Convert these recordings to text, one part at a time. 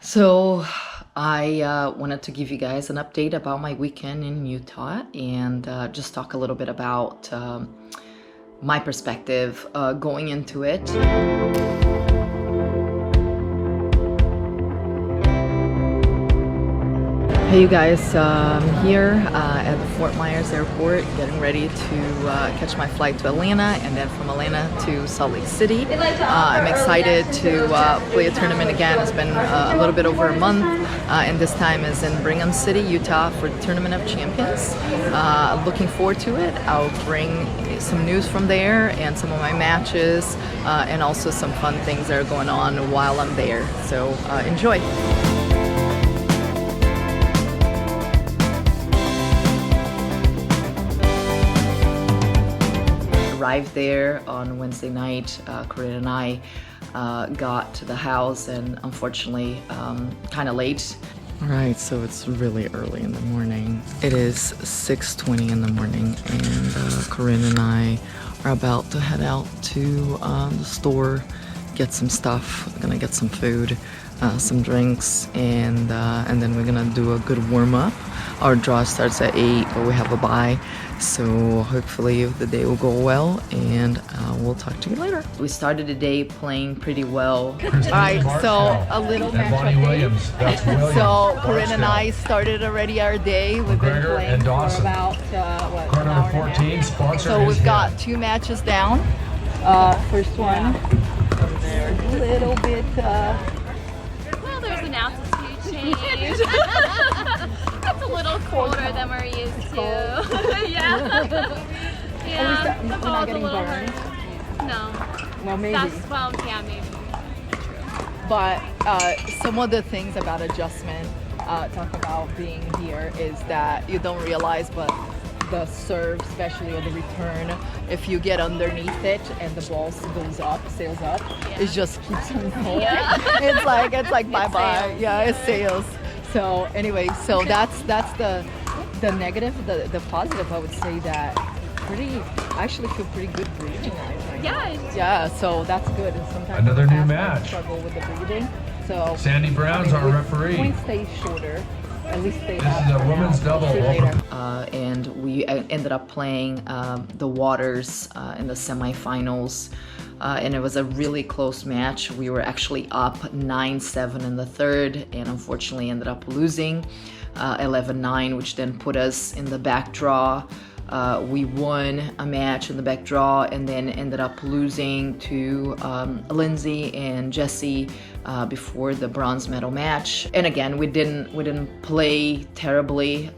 So I wanted to give you guys an update about my weekend in Utah and just talk a little bit about my perspective going into it. Hey you guys, I'm here at the Fort Myers airport getting ready to catch my flight to Atlanta and then from Atlanta to Salt Lake City. I'm excited to play a tournament again. It's been a little bit over a month and this time is in Brigham City, Utah for the Tournament of Champions. Looking forward to it. I'll bring some news from there and some of my matches and also some fun things that are going on while I'm there. So enjoy. Arrived there on Wednesday night. Corinne and I got to the house and unfortunately kind of late. All right, so it's really early in the morning. It is 6:20 in the morning and Corinne and I are about to head out to the store, get some stuff. We're gonna get some food, some drinks, and then we're gonna do a good warm-up. Our draw starts at 8, but we have a bye, so hopefully the day will go well, and we'll talk to you later. We started the day playing pretty well. Alright, so a little match update. So Corinne and I started already our day. We've been playing for about, what, an hour and a half. So we've got 2 matches down. First one, a little bit... Well, there's an altitude change. It's a little colder than we're used to. Yeah. The ball's a little hurt. No. Well, maybe. Yeah, maybe. But some of the things about adjustment, talk about being here, is that you don't realize, but the serve, especially or the return, if you get underneath it and the ball goes up, sails up, it just keeps on going. Yeah. It's like bye-bye. Yeah, it sails. So anyway, so that's the negative. The positive, I would say that I actually feel pretty good breathing. Yeah, so that's good. And sometimes another new match. Struggle with the breathing. So Sandy Brown's our referee. Points stay shorter. At least they this is a women's double. And we ended up playing the Waters in the semifinals. And it was a really close match. We were actually up 9-7 in the third and unfortunately ended up losing 11-9, which then put us in the back draw. We won a match in the back draw and then ended up losing to Lindsay and Jesse before the bronze medal match. And again, we didn't play terribly.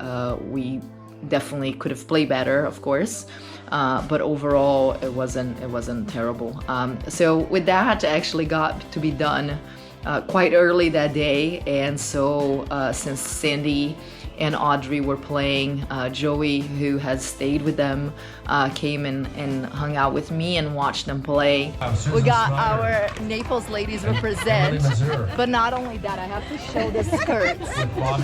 We definitely could have played better, of course. But overall, it wasn't terrible. So with that, I actually got to be done quite early that day, and so since Sandy and Audrey were playing, Joey, who had stayed with them, came and hung out with me and watched them play. We got our Naples ladies represent, but not only that, I have to show the skirts.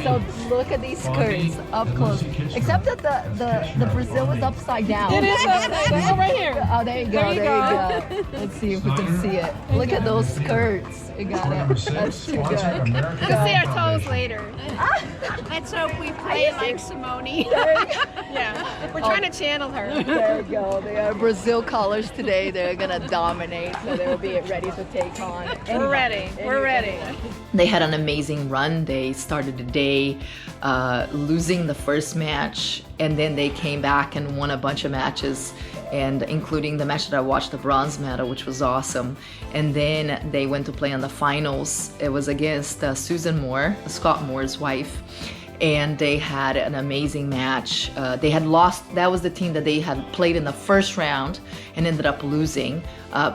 So look at these skirts up close. Except that the Brazil is upside down. It is upside down right here. Oh, there you go. Let's see if we can see it. Look at those skirts. You got it. That's too good. We'll see our toes later. Let's hope we play like Simone. Yeah, we're trying to channel her. There you go. They are Brazil colors today. They're gonna dominate, so they'll be ready to take on. We're ready. We're ready. They had an amazing run. They started the day losing the first match, and then they came back and won a bunch of matches, and including the match that I watched, the bronze medal, which was awesome. And then they went to play on the finals. It was against Susan Moore, Scott Moore's wife. And they had an amazing match. They had lost, that was the team that they had played in the first round and ended up losing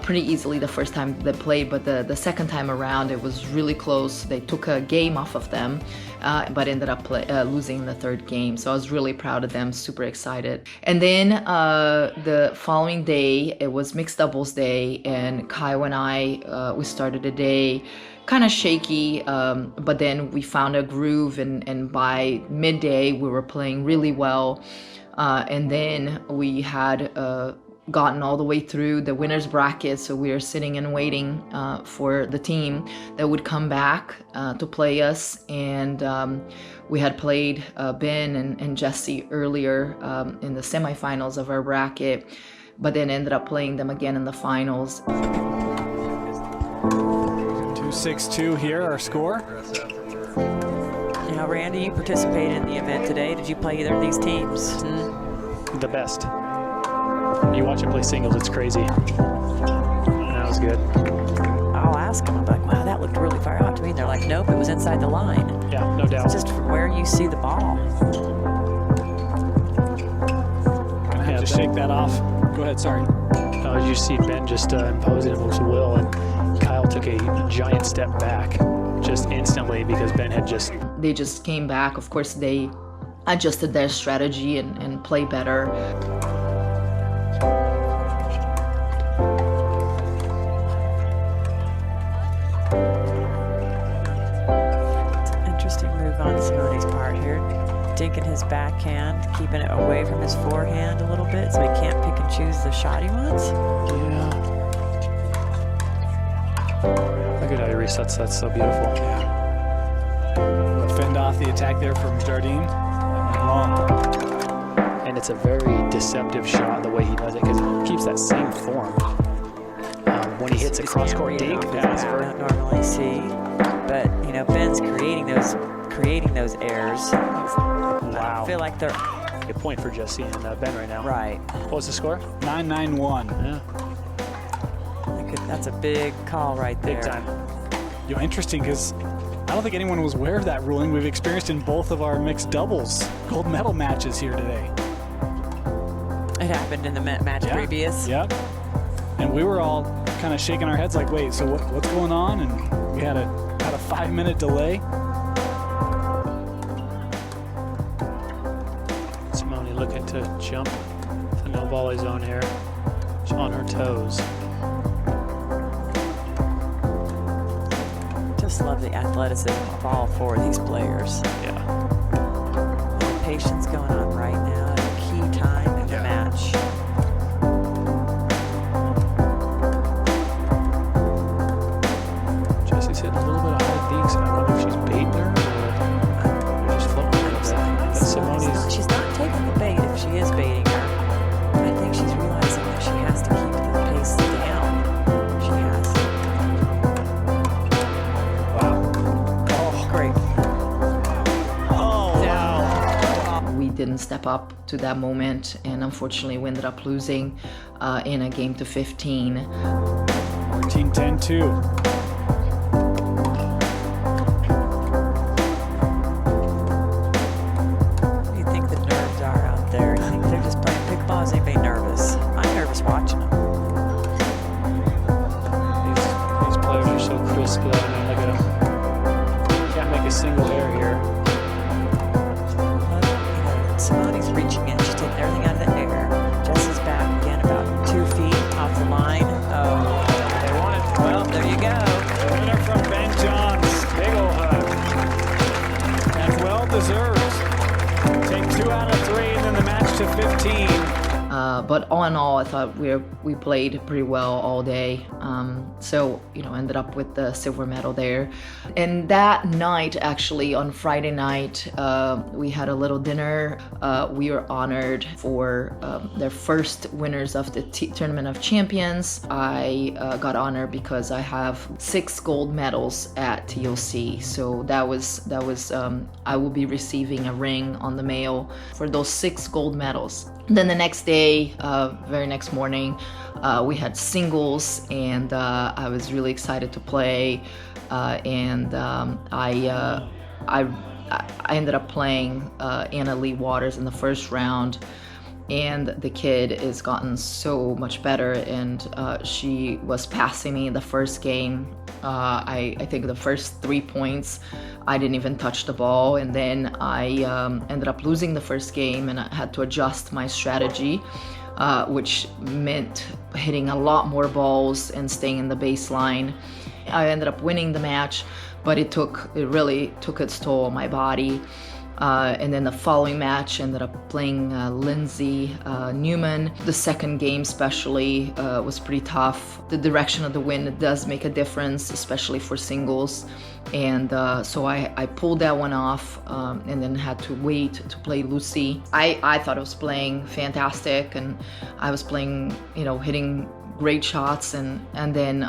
pretty easily the first time they played, but the second time around it was really close. They took a game off of them, but ended up losing the third game. So I was really proud of them, super excited. And then the following day, it was mixed doubles day, and Kyle and I, we started the day kind of shaky, but then we found a groove, and by midday we were playing really well, and then we had gotten all the way through the winner's bracket, so we were sitting and waiting for the team that would come back to play us. And we had played Ben and Jesse earlier in the semifinals of our bracket, but then ended up playing them again in the finals. 2-6-2 here, our score. Now, Randy, you participated in the event today. Did you play either of these teams? The best. You watch it play singles, it's crazy. That was good. I'll ask them. I'm like, wow, that looked really far out to me. And they're like, nope, it was inside the line. Yeah, no doubt. It's just from where you see the ball. Gonna have to shake that off. Go ahead, sorry. As you see Ben just imposing it with will, and Kyle took a giant step back just instantly because Ben had just... They just came back. Of course, they adjusted their strategy and play better. Interesting move on Simone's part here. Dinking his backhand, keeping it away from his forehand a little bit so he can't pick and choose the shot he wants. Yeah. Look at how he resets that, so beautiful. Yeah. Fend off the attack there from Jardim. Long. And it's a very deceptive shot the way he does it, because he keeps that same form. When he hits a cross-court dink, that's I don't normally see. But, you know, Ben's creating those errors. Wow. I feel like they're... Good point for Jesse and Ben right now. Right. What was the score? 9-9-1. Yeah. That's a big call right there. Big time. You know, interesting, because I don't think anyone was aware of that ruling. We've experienced in both of our mixed doubles gold medal matches here today. It happened in the match previous. Yep. And we were all kind of shaking our heads like, wait, so what's going on? And we had a 5-minute delay. Simone looking to jump to no volley zone here. She's on her toes. Just love the athleticism of all four of these players. Yeah. The patience going on right now at a key time in the match. Jesse's hitting a little bit of high dinks. I wonder if she's baiting her or just floating her a bit. But Simone's... She's not taking the bait if she is baiting her. I think she's realizing that she has to keep the pace down. She has. We didn't step up to that moment, and unfortunately we ended up losing in a game to 15. 14-10-2. What do you think the nerves are out there? You think they're just playing pickleball? Is anybody nervous? I'm nervous watching them. These players are so crisp, though. I mean, look at them. Can't make a single error here. Simone's reaching in. She's taking everything out of the air. Jesse's back again about 2 feet off the line. Oh, they want it. Well, there you go. Winner from Ben Johns. Big ol' hug. And well deserved. Take 2 out of 3 and then the match to 15. But all in all, I thought we played pretty well all day. So, you know, ended up with the silver medal there. And that night, actually, on Friday night, we had a little dinner. We were honored for the first winners of the Tournament of Champions. I got honored because I have 6 gold medals at TOC. So that was I will be receiving a ring on the mail for those 6 gold medals. Then the next day, very next morning, we had singles, and I was really excited to play. I ended up playing Anna Lee Waters in the first round, and the kid has gotten so much better, and she was passing me in the first game. I think the first 3 points, I didn't even touch the ball, and then I ended up losing the first game, and I had to adjust my strategy, which meant hitting a lot more balls and staying in the baseline. I ended up winning the match, but it really took its toll on my body. And then the following match ended up playing Lindsay Newman. The second game especially was pretty tough. The direction of the wind does make a difference, especially for singles. And so I pulled that one off and then had to wait to play Lucy. I thought I was playing fantastic, and I was playing, you know, hitting great shots, and then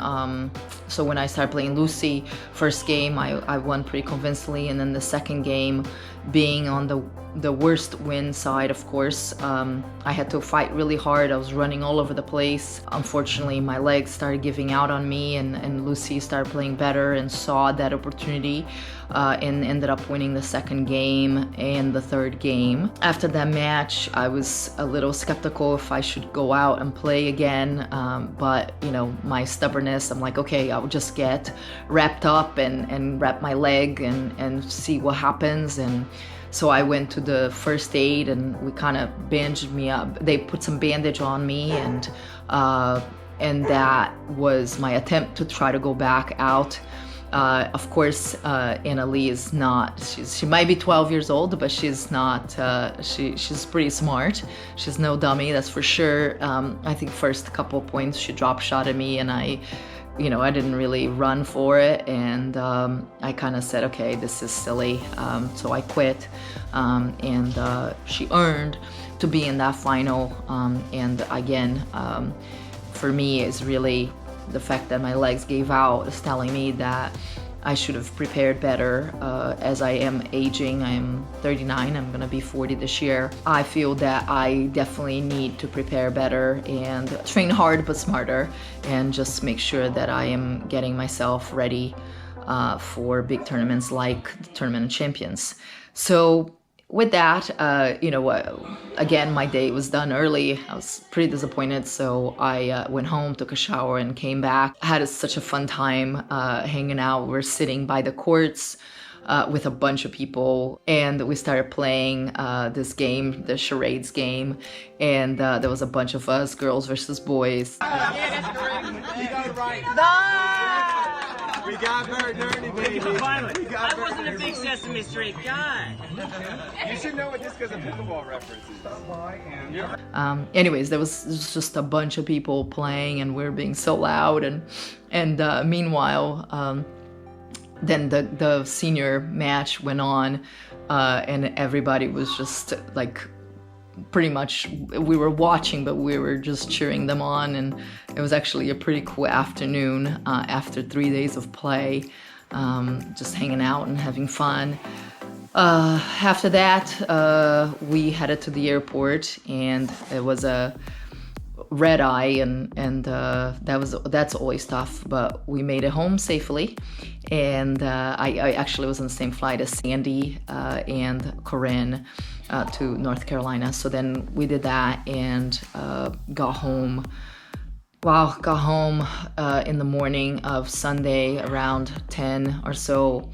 so when I started playing Lucy, first game I won pretty convincingly, and then the second game, being on the worst wind side, of course, I had to fight really hard. I was running all over the place. Unfortunately, my legs started giving out on me, and Lucy started playing better and saw that opportunity and ended up winning the second game and the third game. After that match, I was a little skeptical if I should go out and play again, but you know, my stubbornness, I'm like, okay, I'll just get wrapped up and wrap my leg and see what happens. And so I went to the first aid, and we kind of bandaged me up. They put some bandage on me, and that was my attempt to try to go back out. Of course, Annalie is not, she might be 12 years old, but she's not, she's pretty smart. She's no dummy, that's for sure. I think first couple of points she drop shot at me, and I didn't really run for it, and I kind of said, okay, this is silly, so I quit, and she earned to be in that final, and again, for me, it's really the fact that my legs gave out is telling me that I should have prepared better. As I am aging, I'm 39, I'm gonna be 40 this year. I feel that I definitely need to prepare better and train hard but smarter, and just make sure that I am getting myself ready for big tournaments like the Tournament of Champions. So with that, again, my day was done early. I was pretty disappointed, so I went home, took a shower, and came back. I had such a fun time hanging out. We were sitting by the courts with a bunch of people, and we started playing this game, the charades game, and there was a bunch of us, girls versus boys. We got her dirty, baby. I wasn't a big Sesame Street guy. You should know it just because of pickleball references. Anyways, there was just a bunch of people playing, and we were being so loud, and meanwhile, then the senior match went on, and everybody was just like, pretty much, we were watching, but we were just cheering them on, and it was actually a pretty cool afternoon after 3 days of play, just hanging out and having fun. After that, we headed to the airport, and it was a red eye, and that's always tough, but we made it home safely. And I actually was on the same flight as Sandy and Corinne to North Carolina. So then we did that, and got home in the morning of Sunday around 10 or so,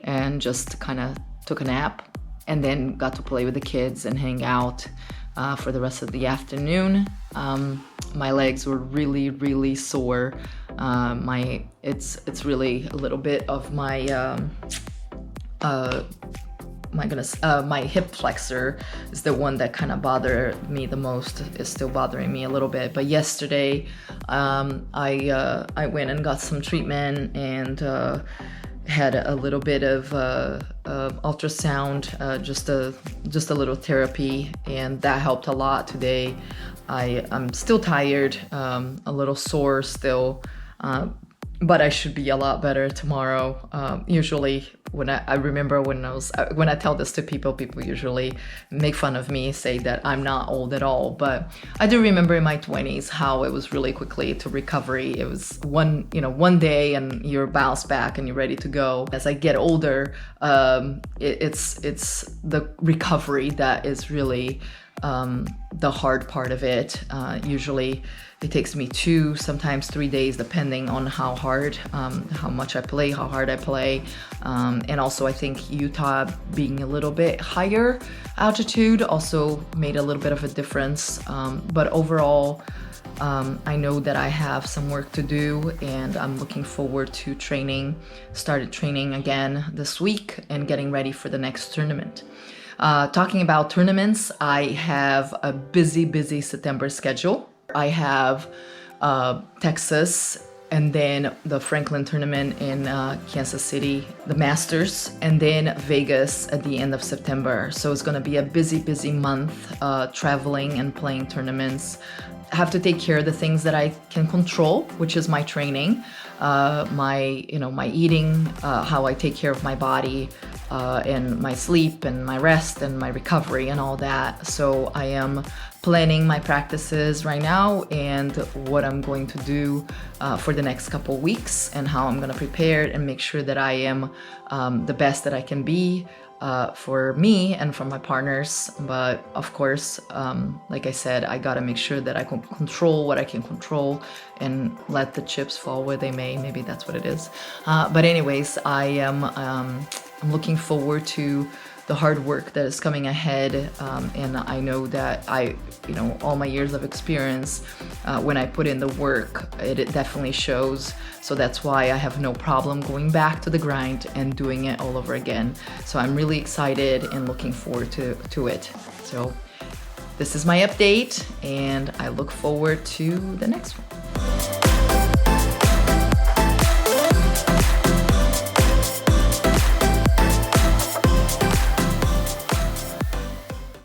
and just kind of took a nap, and then got to play with the kids and hang out for the rest of the afternoon. My legs were really, really sore. It's really a little bit of my my hip flexor is the one that kind of bothered me the most. Is still bothering me a little bit. But yesterday, I went and got some treatment, and had a little bit of ultrasound, just a little therapy, and that helped a lot today. I'm still tired, a little sore still, but I should be a lot better tomorrow. Usually when I remember when I tell this to people usually make fun of me, say that I'm not old at all, but I do remember in my 20s how it was really quickly to recovery. It was one day and you're bounced back and you're ready to go. As I get older, it's the recovery that is really the hard part of it. Usually it takes me 2, sometimes 3 days, depending on how hard, how much I play, how hard I play. And also I think Utah being a little bit higher altitude also made a little bit of a difference. But overall, I know that I have some work to do, and I'm looking forward to started training again this week and getting ready for the next tournament. Talking about tournaments, I have a busy September schedule. I have Texas, and then the Franklin tournament in Kansas City, the Masters, and then Vegas at the end of September. So it's gonna be a busy month traveling and playing tournaments. I have to take care of the things that I can control, which is my training, my eating, how I take care of my body, and my sleep and my rest and my recovery and all that. So I am planning my practices right now and what I'm going to do for the next couple weeks and how I'm going to prepare and make sure that I am the best that I can be for me and for my partners. But of course, like I said, I gotta make sure that I can control what I can control and let the chips fall where they may. Maybe that's what it is. But anyways, I'm looking forward to the hard work that is coming ahead, and I know that all my years of experience, when I put in the work, it definitely shows. So that's why I have no problem going back to the grind and doing it all over again. So I'm really excited and looking forward to it. So this is my update, and I look forward to the next one.